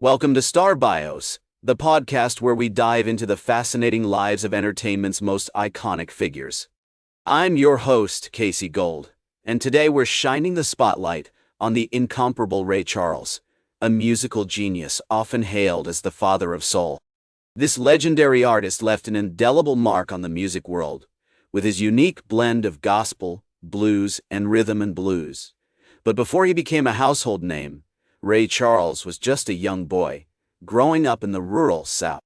Welcome to Star Bios, the podcast where we dive into the fascinating lives of entertainment's most iconic figures. I'm your host, Casey Gold, and today we're shining the spotlight on the incomparable Ray Charles, a musical genius often hailed as the father of soul. This legendary artist left an indelible mark on the music world, with his unique blend of gospel, blues, and rhythm and blues. But before he became a household name, Ray Charles was just a young boy, growing up in the rural South.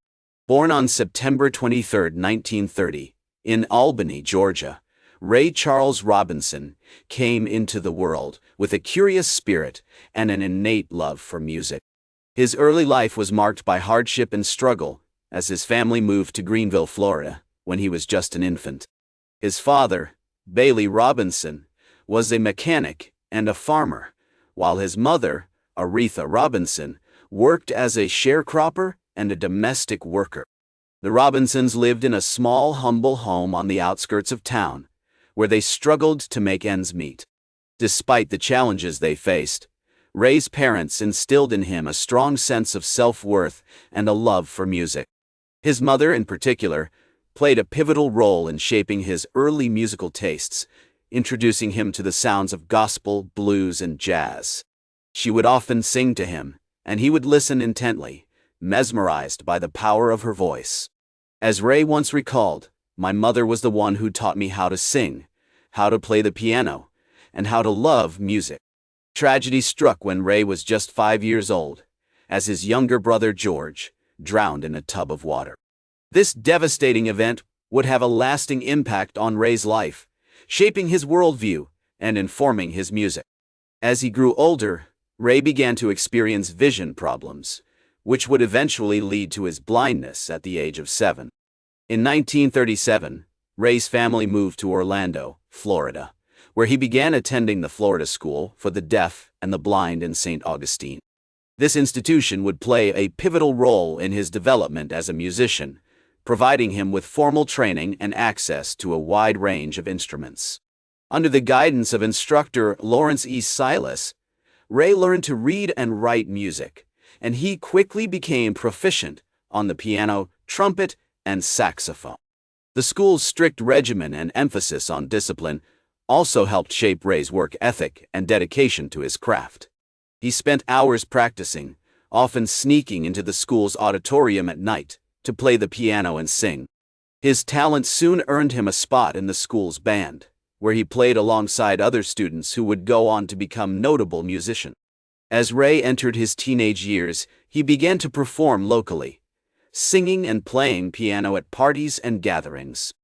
Born on September 23, 1930, in Albany, Georgia, Ray Charles Robinson came into the world with a curious spirit and an innate love for music. His early life was marked by hardship and struggle as his family moved to Greenville, Florida, when he was just an infant. His father, Bailey Robinson, was a mechanic and a farmer, while his mother, Aretha Robinson, worked as a sharecropper and a domestic worker. The Robinsons lived in a small, humble home on the outskirts of town, where they struggled to make ends meet. Despite the challenges they faced, Ray's parents instilled in him a strong sense of self-worth and a love for music. His mother, in particular, played a pivotal role in shaping his early musical tastes, introducing him to the sounds of gospel, blues, and jazz. She would often sing to him, and he would listen intently, mesmerized by the power of her voice. As Ray once recalled, "My mother was the one who taught me how to sing, how to play the piano, and how to love music." Tragedy struck when Ray was just 5 years old, as his younger brother George drowned in a tub of water. This devastating event would have a lasting impact on Ray's life, shaping his worldview and informing his music. As he grew older, Ray began to experience vision problems, which would eventually lead to his blindness at the age of 7. In 1937, Ray's family moved to Orlando, Florida, where he began attending the Florida School for the Deaf and the Blind in St. Augustine. This institution would play a pivotal role in his development as a musician, providing him with formal training and access to a wide range of instruments. Under the guidance of instructor Lawrence E. Silas, Ray learned to read and write music, and he quickly became proficient on the piano, trumpet, and saxophone. The school's strict regimen and emphasis on discipline also helped shape Ray's work ethic and dedication to his craft. He spent hours practicing, often sneaking into the school's auditorium at night to play the piano and sing. His talent soon earned him a spot in the school's band, where he played alongside other students who would go on to become notable musicians. As Ray entered his teenage years, he began to perform locally, singing and playing piano at parties and gatherings.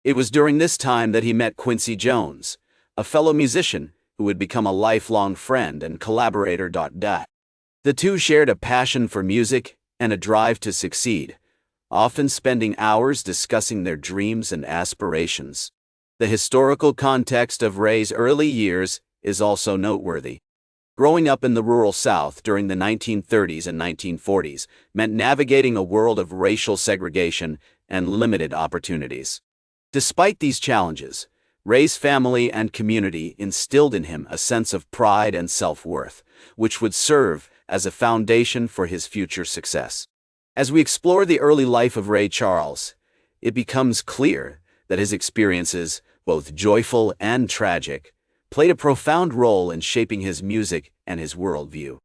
It was during this time that he met Quincy Jones, a fellow musician who would become a lifelong friend and collaborator. The two shared a passion for music and a drive to succeed, often spending hours discussing their dreams and aspirations. The historical context of Ray's early years is also noteworthy. Growing up in the rural South during the 1930s and 1940s meant navigating a world of racial segregation and limited opportunities. Despite these challenges, Ray's family and community instilled in him a sense of pride and self-worth, which would serve as a foundation for his future success. As we explore the early life of Ray Charles, it becomes clear that his experiences, both joyful and tragic, played a profound role in shaping his music and his worldview.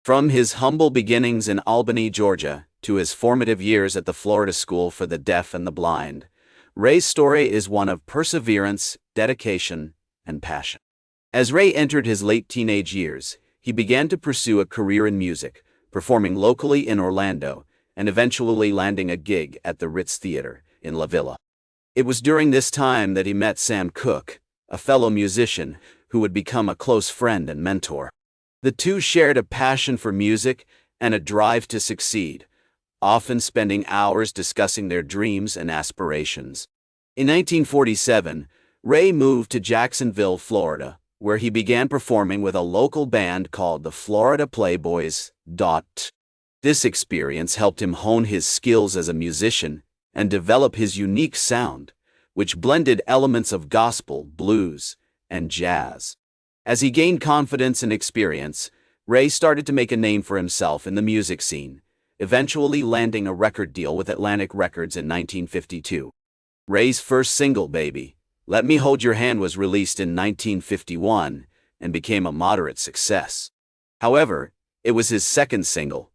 From his humble beginnings in Albany, Georgia, to his formative years at the Florida School for the Deaf and the Blind, Ray's story is one of perseverance, dedication, and passion. As Ray entered his late teenage years, he began to pursue a career in music, performing locally in Orlando, and eventually landing a gig at the Ritz Theater in La Villa. It was during this time that he met Sam Cooke, a fellow musician who would become a close friend and mentor. The two shared a passion for music and a drive to succeed, often spending hours discussing their dreams and aspirations. In 1947, Ray moved to Jacksonville, Florida, where he began performing with a local band called the Florida Playboys. This experience helped him hone his skills as a musician and develop his unique sound, which blended elements of gospel, blues, and jazz. As he gained confidence and experience, Ray started to make a name for himself in the music scene, eventually landing a record deal with Atlantic Records in 1952. Ray's first single, Baby, Let Me Hold Your Hand, was released in 1951 and became a moderate success. However, it was his second single,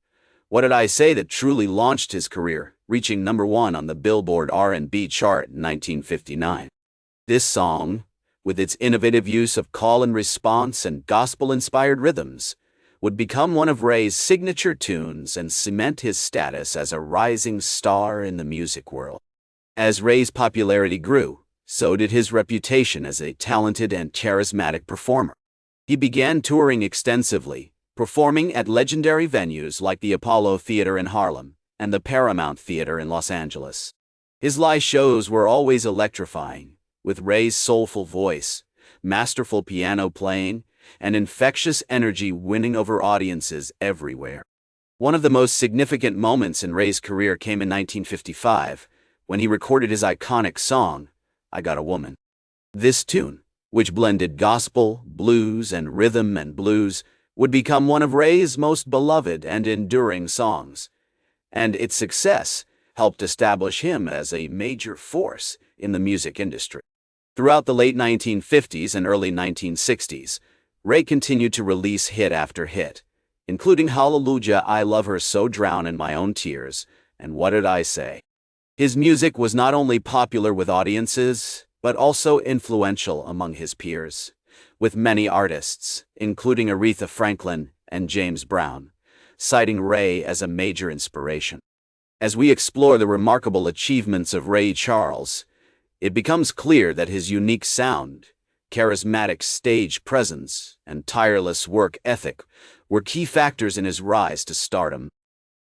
What Did I Say, that truly launched his career, reaching #1 on the Billboard R&B chart in 1959. This song, with its innovative use of call and response and gospel-inspired rhythms, would become one of Ray's signature tunes and cement his status as a rising star in the music world. As Ray's popularity grew, so did his reputation as a talented and charismatic performer. He began touring extensively, performing at legendary venues like the Apollo Theater in Harlem and the Paramount Theater in Los Angeles. His live shows were always electrifying, with Ray's soulful voice, masterful piano playing, and infectious energy winning over audiences everywhere. One of the most significant moments in Ray's career came in 1955, when he recorded his iconic song, I Got a Woman. This tune, which blended gospel, blues, and rhythm and blues, would become one of Ray's most beloved and enduring songs, and its success helped establish him as a major force in the music industry. Throughout the late 1950s and early 1960s, Ray continued to release hit after hit, including Hallelujah, I Love Her So, Drown in My Own Tears, and What Did I Say? His music was not only popular with audiences, but also influential among his peers, with many artists, including Aretha Franklin and James Brown, citing Ray as a major inspiration. As we explore the remarkable achievements of Ray Charles, it becomes clear that his unique sound, charismatic stage presence, and tireless work ethic were key factors in his rise to stardom.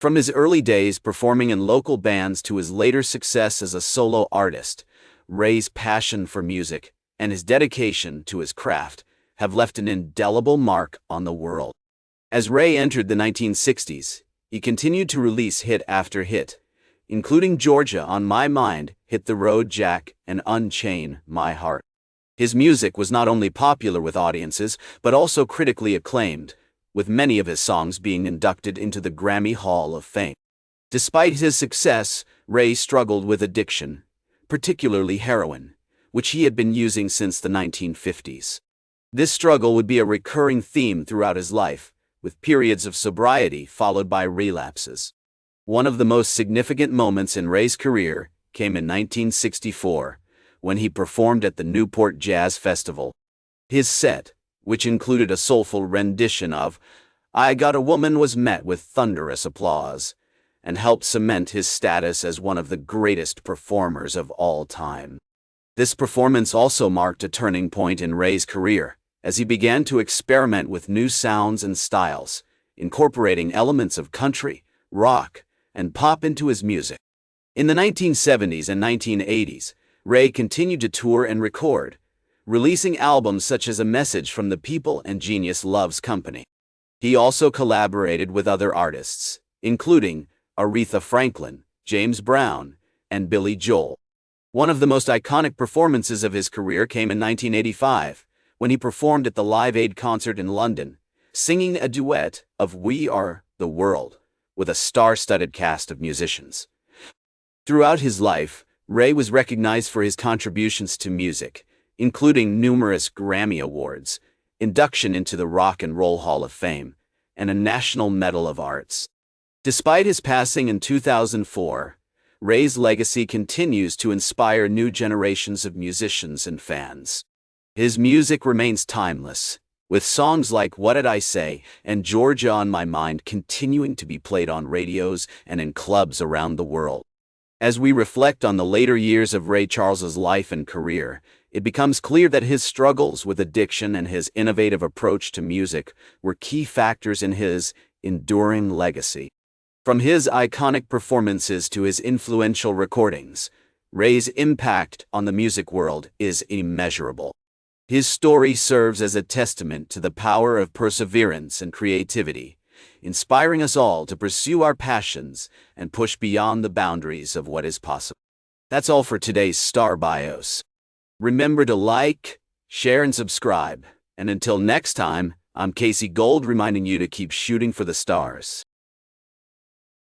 From his early days performing in local bands to his later success as a solo artist, Ray's passion for music and his dedication to his craft have left an indelible mark on the world. As Ray entered the 1960s, he continued to release hit after hit, including Georgia on My Mind, Hit the Road Jack, and Unchain My Heart. His music was not only popular with audiences, but also critically acclaimed, with many of his songs being inducted into the Grammy Hall of Fame. Despite his success, Ray struggled with addiction, particularly heroin, which he had been using since the 1950s. This struggle would be a recurring theme throughout his life, with periods of sobriety followed by relapses. One of the most significant moments in Ray's career came in 1964, when he performed at the Newport Jazz Festival. His set, which included a soulful rendition of I Got a Woman, was met with thunderous applause and helped cement his status as one of the greatest performers of all time. This performance also marked a turning point in Ray's career, as he began to experiment with new sounds and styles, incorporating elements of country, rock, and pop into his music. In the 1970s and 1980s, Ray continued to tour and record, releasing albums such as A Message from the People and Genius Loves Company. He also collaborated with other artists, including Aretha Franklin, James Brown, and Billy Joel. One of the most iconic performances of his career came in 1985, when he performed at the Live Aid concert in London, singing a duet of We Are the World with a star-studded cast of musicians. Throughout his life, Ray was recognized for his contributions to music, including numerous Grammy Awards, induction into the Rock and Roll Hall of Fame, and a National Medal of Arts. Despite his passing in 2004, Ray's legacy continues to inspire new generations of musicians and fans. His music remains timeless, with songs like What Did I Say and Georgia on My Mind continuing to be played on radios and in clubs around the world. As we reflect on the later years of Ray Charles's life and career, it becomes clear that his struggles with addiction and his innovative approach to music were key factors in his enduring legacy. From his iconic performances to his influential recordings, Ray's impact on the music world is immeasurable. His story serves as a testament to the power of perseverance and creativity, inspiring us all to pursue our passions and push beyond the boundaries of what is possible. That's all for today's Star Bios. Remember to like, share, and subscribe. And until next time, I'm Casey Gold reminding you to keep shooting for the stars.